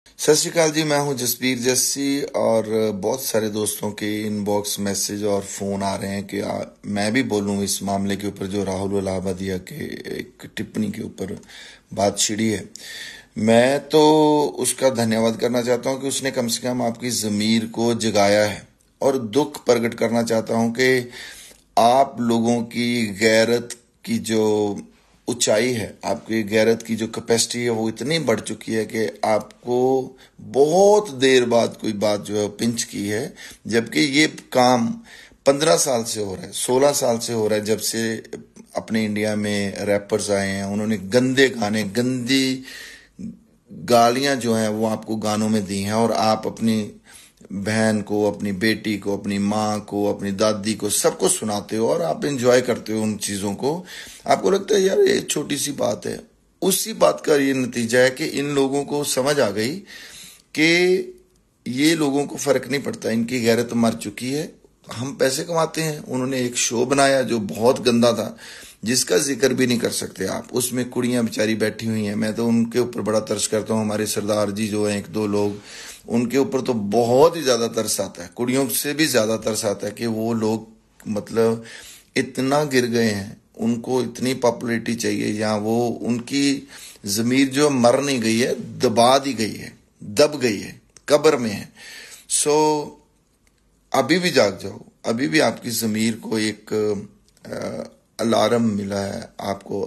सत श्रीकाल जी। मैं हूं जसबीर जस्सी और बहुत सारे दोस्तों के इनबॉक्स मैसेज और फोन आ रहे हैं कि मैं भी बोलूं इस मामले के ऊपर जो राहुल इलाहाबादिया के एक टिप्पणी के ऊपर बात छिड़ी है। मैं तो उसका धन्यवाद करना चाहता हूं कि उसने कम से कम आपकी ज़मीर को जगाया है, और दुख प्रकट करना चाहता हूं कि आप लोगों की गैरत की जो ऊंचाई है, आपकी गैरत की जो कैपेसिटी है, वो इतनी बढ़ चुकी है कि आपको बहुत देर बाद कोई बात जो है पिंच की है, जबकि ये काम 15 साल से हो रहा है, 16 साल से हो रहा है। जब से अपने इंडिया में रैपर्स आए हैं, उन्होंने गंदे गाने, गंदी गालियां जो हैं वो आपको गानों में दी हैं, और आप अपनी बहन को, अपनी बेटी को, अपनी माँ को, अपनी दादी को, सबको सुनाते हो और आप एंजॉय करते हो उन चीज़ों को। आपको लगता है यार ये छोटी सी बात है। उसी बात का ये नतीजा है कि इन लोगों को समझ आ गई कि ये लोगों को फर्क नहीं पड़ता, इनकी गैरत मर चुकी है। हम पैसे कमाते हैं। उन्होंने एक शो बनाया जो बहुत गंदा था, जिसका जिक्र भी नहीं कर सकते आप। उसमें कुड़ियां बेचारी बैठी हुई हैं। मैं तो उनके ऊपर बड़ा तरस करता हूँ। हमारे सरदार जी जो हैं, एक दो लोग, उनके ऊपर तो बहुत ही ज्यादा तरस आता है। कुड़ियों से भी ज्यादा तरस आता है कि वो लोग मतलब इतना गिर गए हैं, उनको इतनी पॉपुलैरिटी चाहिए, या वो उनकी जमीर जो मर नहीं गई है, दबा दी गई है, दब गई है, कब्र में है। सो अभी भी जाग जाओ। अभी भी आपकी ज़मीर को एक अलार्म मिला है, आपको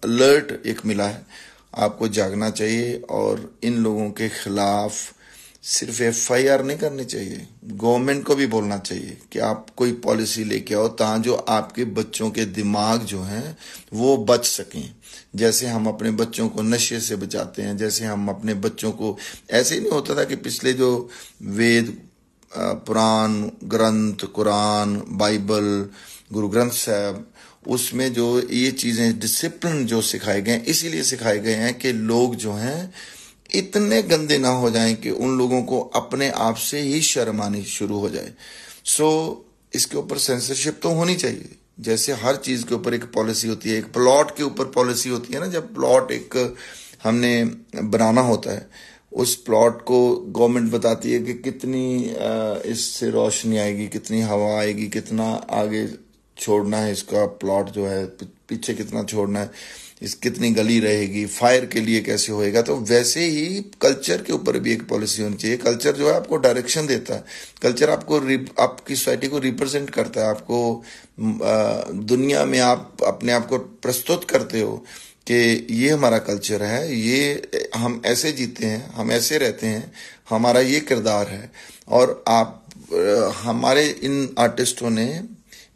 अलर्ट एक मिला है। आपको जागना चाहिए और इन लोगों के खिलाफ सिर्फ FIR नहीं करनी चाहिए, गवर्नमेंट को भी बोलना चाहिए कि आप कोई पॉलिसी लेके आओ ताकि जो आपके बच्चों के दिमाग जो हैं वो बच सकें। जैसे हम अपने बच्चों को नशे से बचाते हैं, जैसे हम अपने बच्चों को, ऐसे ही नहीं होता था कि पिछले जो वेद, पुराण ग्रंथ, कुरान, बाइबल, गुरु ग्रंथ साहब, उसमें जो ये चीज़ें डिसिप्लिन जो सिखाए गए हैं, इसीलिए सिखाए गए हैं कि लोग जो हैं इतने गंदे ना हो जाएं कि उन लोगों को अपने आप से ही शर्म आनी शुरू हो जाए। सो इसके ऊपर सेंसरशिप तो होनी चाहिए। जैसे हर चीज़ के ऊपर एक पॉलिसी होती है, एक प्लॉट के ऊपर पॉलिसी होती है ना। जब प्लॉट एक हमने बनाना होता है, उस प्लॉट को गवर्नमेंट बताती है कि कितनी इससे रोशनी आएगी, कितनी हवा आएगी, कितना आगे छोड़ना है इसका प्लॉट जो है, पीछे कितना छोड़ना है, इस कितनी गली रहेगी, फायर के लिए कैसे होएगा। तो वैसे ही कल्चर के ऊपर भी एक पॉलिसी होनी चाहिए। कल्चर जो है आपको डायरेक्शन देता है। कल्चर आपको आपकी सोसाइटी को रिप्रेजेंट करता है। आपको दुनिया में आप अपने आप को प्रस्तुत करते हो कि ये हमारा कल्चर है, ये हम ऐसे जीते हैं, हम ऐसे रहते हैं, हमारा ये किरदार है। और आप हमारे इन आर्टिस्टों ने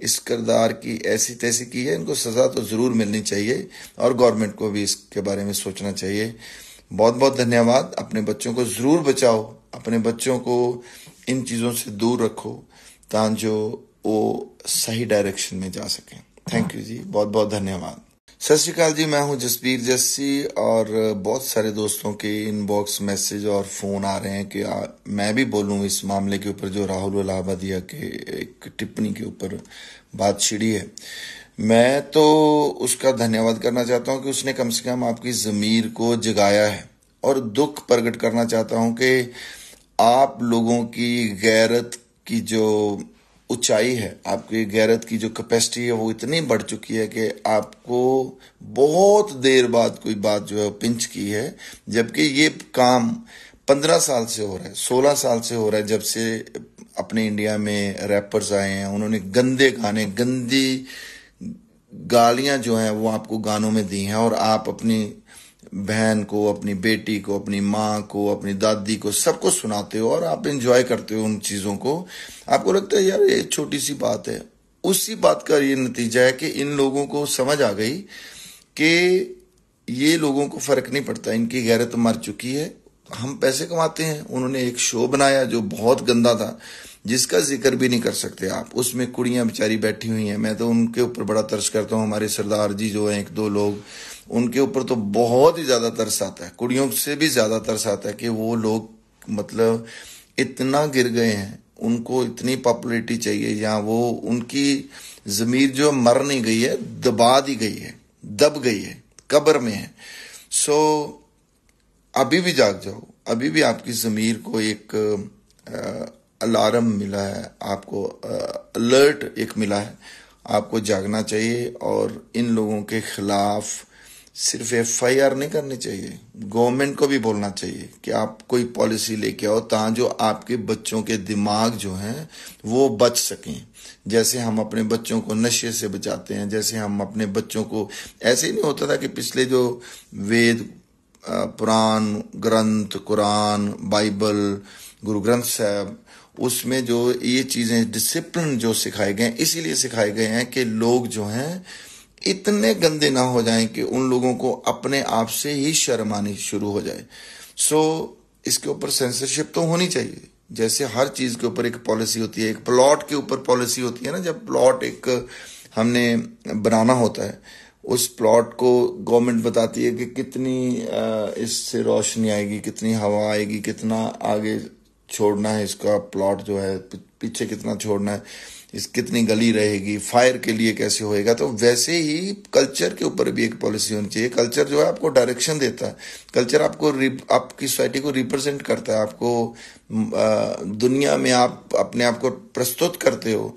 इस किरदार की ऐसी तैसी की है, इनको सज़ा तो ज़रूर मिलनी चाहिए, और गवर्नमेंट को भी इसके बारे में सोचना चाहिए। बहुत बहुत धन्यवाद। अपने बच्चों को ज़रूर बचाओ, अपने बच्चों को इन चीज़ों से दूर रखो ताकि जो वो सही डायरेक्शन में जा सकें। थैंक यू जी, बहुत बहुत धन्यवाद। सत श्रीकाल जी। मैं हूं जसबीर जस्सी और बहुत सारे दोस्तों के इनबॉक्स मैसेज और फोन आ रहे हैं कि मैं भी बोलूं इस मामले के ऊपर जो राहुल इलाहाबादिया के एक टिप्पणी के ऊपर बात छिड़ी है। मैं तो उसका धन्यवाद करना चाहता हूं कि उसने कम से कम आपकी ज़मीर को जगाया है, और दुख प्रकट करना चाहता हूं कि आप लोगों की गैरत की जो ऊंचाई है, आपकी गैरत की जो कैपेसिटी है, वो इतनी बढ़ चुकी है कि आपको बहुत देर बाद कोई बात जो है पिंच की है, जबकि ये काम 15 साल से हो रहा है, 16 साल से हो रहा है। जब से अपने इंडिया में रैपर्स आए हैं, उन्होंने गंदे गाने, गंदी गालियां जो हैं वो आपको गानों में दी हैं, और आप अपनी बहन को, अपनी बेटी को, अपनी माँ को, अपनी दादी को, सबको सुनाते हो और आप एंजॉय करते हो उन चीज़ों को। आपको लगता है यार ये छोटी सी बात है। उसी बात का ये नतीजा है कि इन लोगों को समझ आ गई कि ये लोगों को फर्क नहीं पड़ता, इनकी गैरत मर चुकी है। हम पैसे कमाते हैं। उन्होंने एक शो बनाया जो बहुत गंदा था, जिसका जिक्र भी नहीं कर सकते आप। उसमें कुड़ियां बेचारी बैठी हुई हैं। मैं तो उनके ऊपर बड़ा तरस करता हूँ। हमारे सरदार जी जो हैं, एक दो लोग, उनके ऊपर तो बहुत ही ज्यादा तरस आता है। कुड़ियों से भी ज्यादा तरस आता है कि वो लोग मतलब इतना गिर गए हैं, उनको इतनी पॉपुलैरिटी चाहिए, या वो उनकी जमीर जो मर नहीं गई है, दबा दी गई है, दब गई है, कब्र में है। सो अभी भी जाग जाओ। अभी भी आपकी ज़मीर को एक अलार्म मिला है, आपको अलर्ट एक मिला है, आपको जागना चाहिए और इन लोगों के खिलाफ सिर्फ FIR नहीं करनी चाहिए, गवर्नमेंट को भी बोलना चाहिए कि आप कोई पॉलिसी लेके आओ ताकि जो आपके बच्चों के दिमाग जो हैं वो बच सकें। जैसे हम अपने बच्चों को नशे से बचाते हैं, जैसे हम अपने बच्चों को, ऐसे ही नहीं होता था कि पिछले जो वेद, पुराण ग्रंथ, कुरान, बाइबल, गुरु ग्रंथ साहब, उसमें जो ये चीज़ें डिसिप्लिन जो सिखाए गए हैं, इसीलिए सिखाए गए हैं कि लोग जो हैं इतने गंदे ना हो जाएं कि उन लोगों को अपने आप से ही शर्म आनी शुरू हो जाए। सो इसके ऊपर सेंसरशिप तो होनी चाहिए, जैसे हर चीज़ के ऊपर एक पॉलिसी होती है, एक प्लॉट के ऊपर पॉलिसी होती है ना। जब प्लॉट एक हमने बनाना होता है, उस प्लॉट को गवर्नमेंट बताती है कि कितनी इससे रोशनी आएगी, कितनी हवा आएगी, कितना आगे छोड़ना है इसका प्लॉट जो है, पीछे कितना छोड़ना है, इस कितनी गली रहेगी, फायर के लिए कैसे होएगा। तो वैसे ही कल्चर के ऊपर भी एक पॉलिसी होनी चाहिए। कल्चर जो है आपको डायरेक्शन देता है, कल्चर आपको आपकी सोसाइटी को रिप्रेजेंट करता है, आपको दुनिया में आप अपने आप को प्रस्तुत करते हो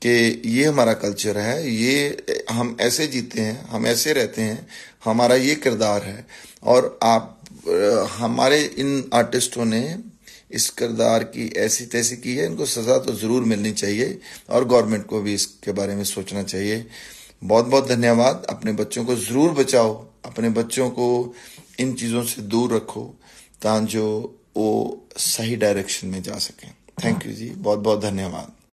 कि ये हमारा कल्चर है, ये हम ऐसे जीते हैं, हम ऐसे रहते हैं, हमारा ये किरदार है। और आप हमारे इन आर्टिस्टों ने इस किरदार की ऐसी तैसी की है, इनको सज़ा तो ज़रूर मिलनी चाहिए और गवर्नमेंट को भी इसके बारे में सोचना चाहिए। बहुत बहुत धन्यवाद। अपने बच्चों को ज़रूर बचाओ, अपने बच्चों को इन चीज़ों से दूर रखो ताकि जो वो सही डायरेक्शन में जा सकें। थैंक यू जी, बहुत बहुत धन्यवाद।